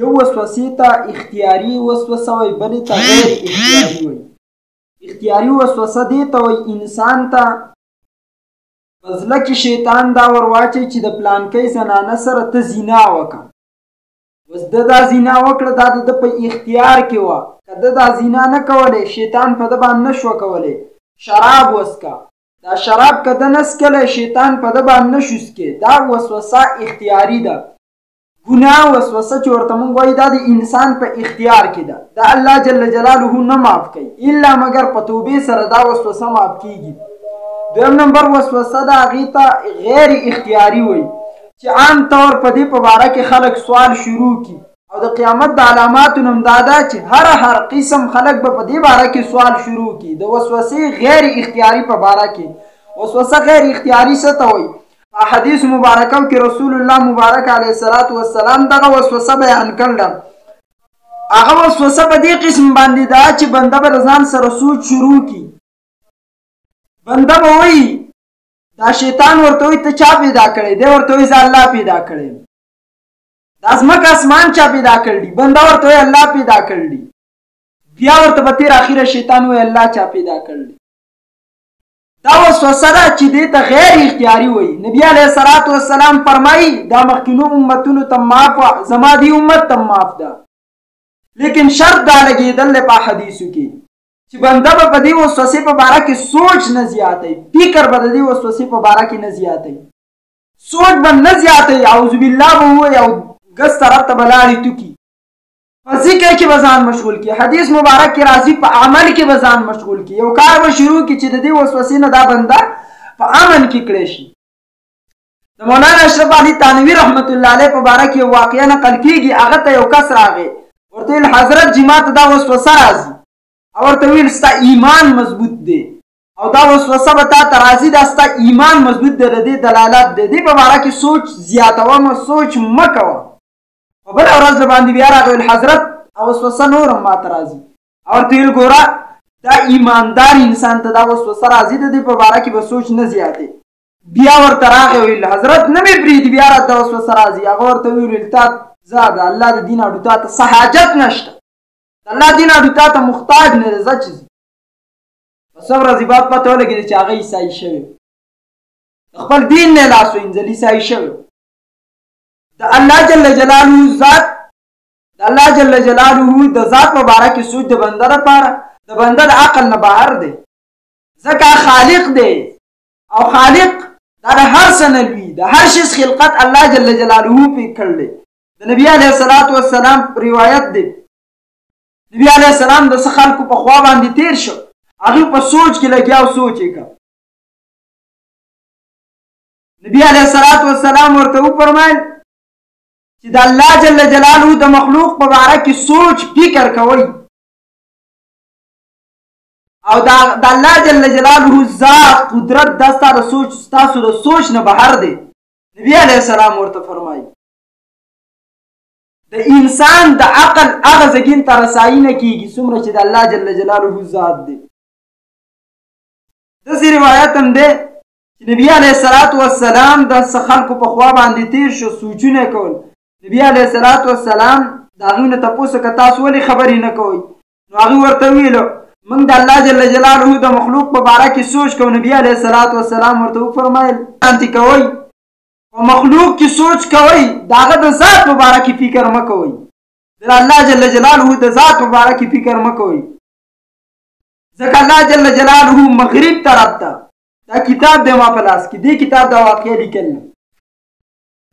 یو وسوسې ته اختیاري وسوسه وایي، بلې ته غیر اختیاري وایي. اختیاري وسوسه دې ته وایي انسان ته په زړه کې شیطان دا ور واچوي چې د پلانکۍ زنانه سره ته زنا وکړه. اوس ده دا زنا وکړه، دا د ده په اختیار کې وه. که ده دا زنا نه کولی، شیطان په ده باندې نه شوه کولی. شراب وڅکه، دا شراب که ده نه څکلی، شیطان په ده باندې نه شو څکې. دا وسوسه اختیاري ده. ګناه وسوسه چې ورته موږ وایي دا د انسان په اختیار کې ده. دا الله جل جلاله نه معاف کوي الا مګر په توبې سره دا وسوسه معاف کیږي. دویم نمبر وسوسه د هغې ته غیر اختیاري وایي چې عام طور په دې په باره کې خلک سوال شروع کړي، او د قیامت د علاماتو نه هم دا ده چې هر قسم خلک به په دې باره کې سوال شروع کړي د وسوسې غیر اختیاري په باره کې. وسوسه غیر اختیاري څه ته وایي؟ په حدیث مبارکو کې رسول الله مبارک علیه الصلاة والسلام دغه وسوسه بیان کړله. هغه وسوسه په دې قسم باندې ده چې بنده به د ځان سره سوچ شروع کړي. بنده به وایي دا شیطان ورته وایي ته چا پیدا کړی دی؟ ورته وایي زه الله پیدا کړی. دا ځمکه اسمان چا پیدا کړی؟ بنده ورته وایي الله پیدا کړی. بیا ورته به تیر اخره شیطان وایي الله چا پیدا کړی. دا وسوسه ده چې دې ته غیر اختیاري وایي. نبی علیه الصلاة والسلام فرمایي دا مخکینو امتونو ته معاف وه، زما دې امت ته معاف ده، لیکن شرط دا لګېدل دی په حدیثو کې چې بنده به په دې وسوسې په باره کې سوچ نه زیاتی، فکر به د دې وسوسې په باره کې نه زیاتی، سوچ به نه زیاتی. اعوذ بالله به ووایي او ګس طرف ته به لاړې توکي. په ذکر کې به ځان مشغول کړي، حدیث مبارک کې راځي په عمل کې به ځان مشغول کړي. یو کار به شروع کړي چې د دې وسوسې نه دا بنده په امن کې کړی شي. د مولانا اشرف علي تانوي رحمت الله علیه په باره کې یو واقعه نقل کېږي. هغه ته یو کس راغی، ورته ویل حضرت جی ما ته دا وسوسه راځي، او ورته ویل ستا ایمان مضبوط دی او دا وسوسه به تا ته راځي، دا ستا ایمان مضبوط دی، د دې دلالت دی. دې په باره کې سوچ زیاتوه مه، سوچ مه کوه. په بله ورځ باندې بیا راغی، ویل حضرت وسوسه نور هم ما ته راځي. او ورته ویل ګوره دا ایماندار انسان ته دا وسوسه راځي، د دې په باره کې به سوچ نه زیاتې. بیا ورته راغی ویل حضرت نه مې پرېږدي، بیا راته دا وسوسه راځي. هغه ورته ویل تا ځه د الله د دین اډو تا ته څه حاجت نشته، د الله دین اډو تا ته محتاج نه دی، ځه چې ځي. په څه ورځې بعد پته ولګېده چې هغه عیسایي شوی، د خپل دین نه لاس وینځل، عیسایي شوی. د الله جل جلاله ذات، د الله جل جلاله د ذات مبارک سوچ د بنده لپاره د بنده د عقل نه بهر دی، ځکه خالق دی او خالق دا د هر څه نه لوی، د هر شي خلقت الله جل جلاله پې کړلی. د نبي علیه الصلاة والسلام روایت دی، نبي علیه السلام د څه خلکو په خوا باندې تیر شو، هغوی په سوچ کې لګیا او سوچ یې کړ. نبي علیه الصلاة والسلام ورته وفرمیل چې د الله جل جلاله د مخلوق په باره کې سوچ فکر کوئ او د الله جل جلاله ذات قدرت دا ستاسو د سوچ نه بهر دی. نبی علیه السلام ورته فرمایي د انسان د عقل هغه ځګین ته رسایي نه کېږي څومره چې د الله جل جلاله ذات دی. داسې روایت هم دی چې نبي علیه الصلاة والسلام د څه خلکو په خوا باندې تیر شو، سوچونه کول. نبی علیه الصلاة والسلام د هغوی نه تپوس وکړه تاسو ولې خبرې نه کوئ؟ نو هغوی ورته ویلو موږ د الله جل جلاله د مخلوق په باره کې سوچ کوو. نبی علیه الصلاة والسلام ورته وفرمایل انتې کوئ، په مخلوق کې سوچ کوئ، د هغه د ذات په باره کې فکر مه کوئ، د الله جل جلاله د ذات په باره کې فکر مه کوئ، ځکه الله جل جلاله مغرب طرف ته دا کتاب دی ما په لاس کې، دې کتاب دا واقعه لیکل نه،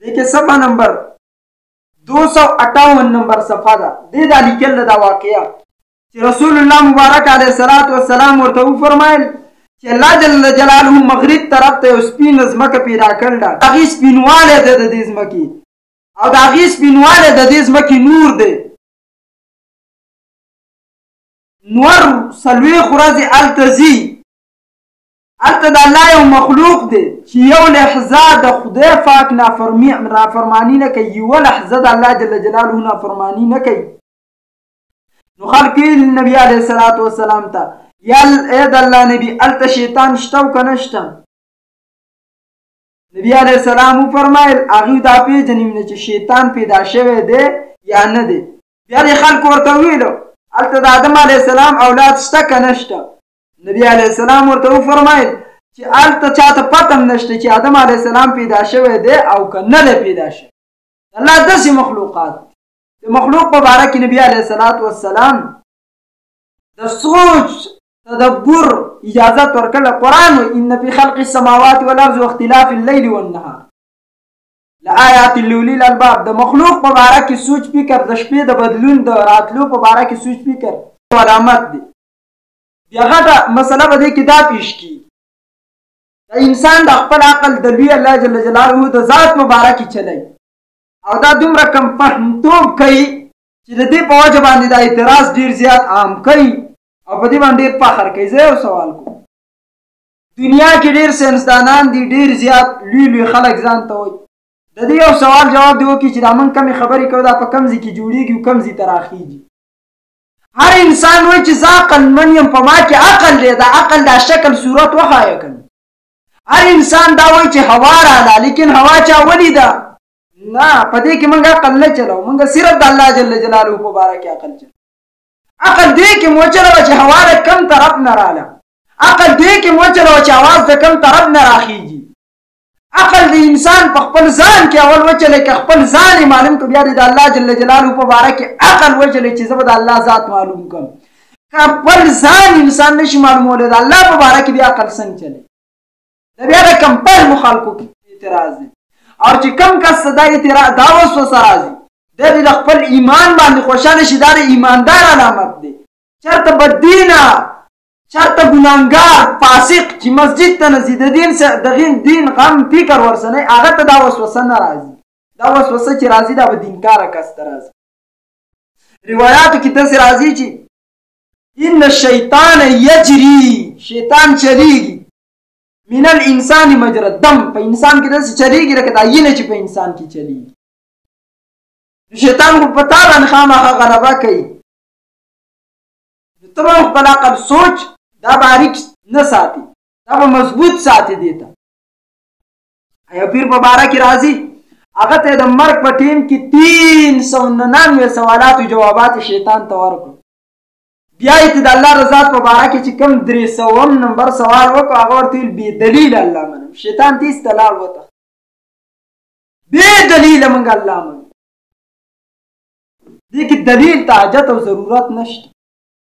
دې کې صفحه نمبر 258 نمبر صفحه ده، دې دا لیکل دا واقعه چې رسول الله مبارک علیه الصلاة والسلام ورته وفرمایل چې الله جل جلاله مغرب طرف ته یو سپینه ځمکه پیدا کړل، د هغې سپینوالی دی د دې ځمکې، او د هغې سپینوالی د دې ځمکې نور دی. نور 40 ورځې هلته ځي، هلته د الله یو مخلوق دی چې یو لحظه د خدای پاک نافرمانی نه کوي، یوه لحظه د الله جل جلاله نافرمانی نه کوي. نو خلک ویل نبي علیه الصلاة والسلام ته یا ای د الله نبي هلته شیطان شته او که نشته؟ نبي علیه السلام وفرمایل هغوی دا پېژني نه چې شیطان پیدا شوی دی یا نه دی. بیا دې خلکو ورته ویلو هلته د آدم علیه السلام اولاد شته که نشته؟ نبي علیه السلام ورته وفرمایل چې هلته چاته پته هم نشته چې آدم علیه السلام پیدا شوی دی او که نه دی پیدا شوی. الله داسې مخلوقات د مخلوق په باره کې نبي علیه السلام د سوچ تدبر اجازت ورکړه. قرآن وایي ان فی خلق السماوات والارض واختلاف الليل والنهار لآیات لأولی الالباب. د مخلوق په باره کې سوچ فکر د شپې د بدلون د راتلو په باره کې سوچ فکر علامت دی. بیا غټه مسله به دې کې دا پیش کړي د انسان د خپل عقل د لوی الله جل جلاله د ذات مبارکې چلی او دا دومره کم فهمتوب کوي چې د دې په وجه باندې دا اعتراض ډېر زیات عام کوي او په دې باندې ډېر فخر کوي. زه یو سوال کوم، دنیا کې ډېر ساینسدانان دي، ډېر زیات لوی خلک ځان ته وایي. د دې یو سوال جواب دی وکړي چې دا موږ کمې خبرې کوو دا په کوم ځای کې جوړېږي او کوم ځای ته راخېږي. هر انسان وایي چې زه عقلمن یم، په ما کې عقل دی، د عقل دا شکل صورت وښایه که نه. هر انسان دا وایي چې هوا راله لیکن هوا چا ولیده؟ نه، په دې کې موږ عقل نه چلو، موږ صرف د الله جل جلاله په باره کې عقل چلو. عقل دې کې مو چلوه چې هوا د کم طرف نه راله، عقل دې کې مو چلوه چې اواز د کم طرف نه راخېږي. عقل د انسان په خپل ځان کې اول وچلې که خپل ځان یې معلوم کړو بیا د الله جل جلاله په باره کې عقل وچلې چې زه به د الله ذات معلوم کړم. که خپل ځان انسان نشي معلومولی د الله په باره کې بیا عقل څنګه چلی؟ د بیا د کم فهمو خلکو اعتراض دی. او چې کم کس ته دا اعتراض دا وسوسه راځي دی دې د خپل ایمان باندې خوشحاله شي، دا د ایماندار علامت دی. چېرته بددینه چرته ګناهګار فاسق چې مسجد ته نه ځي د دین غم فکر ورسنی هغه ته دا وسوسه نه راځي. دا وسوسه چې راځي دا به دینکاره کس ته راځي. روایاتو کې داسې راځي چې ان الشیطان یجري، شیطان چلیږي من الانسان مجرى الدم، په انسان کې داسې چلیږي لکه دا وینه چې په انسان کې چلیږي. شیطان خو په تا باندې خامخا غلبه کوي. ته به خپل عقل سوچ دا باریک نه ساتي، دا به مضبوط ساتي. دی ته یو پیر په باره کې راځي هغه ته د مرګ په ټیم کې 399 سوالاتو جوابات شیطان ته ورکړو. بیا یې د الله رضات په باره کې چې کوم 300 نمبر سوال وکړو هغه ورته ویل بې دلیله الله منم. شیطان تیس ته لاړ وته بې دلیله موږ الله منو. دې کې دلیل ته حاجت او ضرورت نشته.